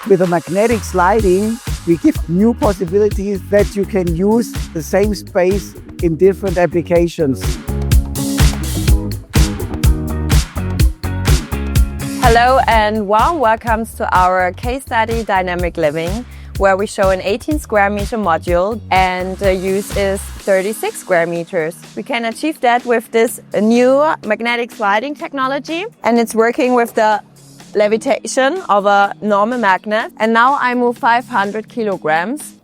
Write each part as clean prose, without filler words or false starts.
With the magnetic sliding, we give new possibilities that you can use the same space in different applications. Hello and warm welcomes to our case study Dynamic Living, where we show an 18 square meter module and the use is 36 square meters. We can achieve that with this new magnetic sliding technology, and it's working with the levitation of a normal magnet. And now I move 500 kilograms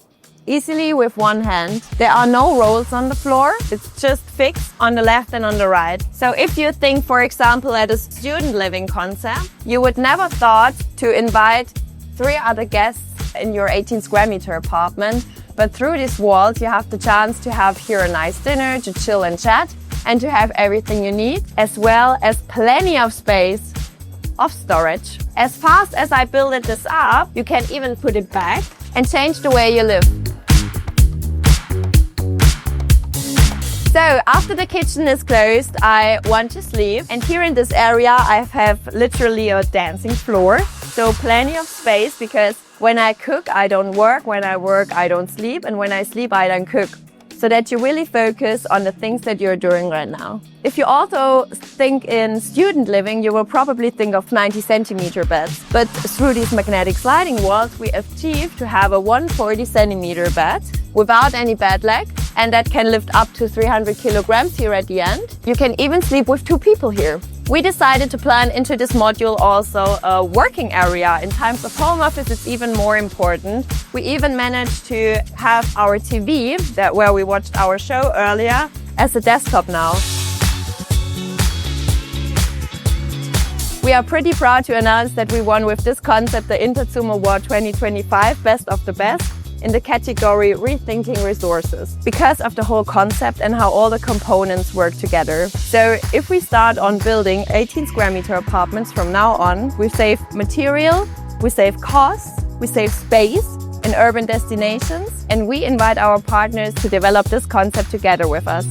easily with one hand. There are no rolls on the floor. It's just fixed on the left and on the right. So if you think, for example, at a student living concept, you would never thought to invite 3 other guests in your 18 square meter apartment. But through these walls, you have the chance to have here a nice dinner, to chill and chat, and to have everything you need, as well as plenty of space of storage. As fast as I built this up, you can even put it back and change the way you live. So after the kitchen is closed, I want to sleep. And here in this area, I have literally a dancing floor. So plenty of space, because when I cook, I don't work. When I work, I don't sleep. And when I sleep, I don't cook. So that you really focus on the things that you're doing right now. If you also think in student living, you will probably think of 90 centimeter beds. But through these magnetic sliding walls, we achieve to have a 140 centimeter bed without any bed leg. And that can lift up to 300 kilograms here at the end. You can even sleep with 2 people here. We decided to plan into this module also a working area. In times of home office, it's even more important. We even managed to have our TV, where we watched our show earlier, as a desktop now. We are pretty proud to announce that we won with this concept the interzum Award 2025 Best of the Best in the category Rethinking Resources, because of the whole concept and how all the components work together. So if we start on building 18 square meter apartments from now on, we save material, we save costs, we save space in urban destinations, and we invite our partners to develop this concept together with us.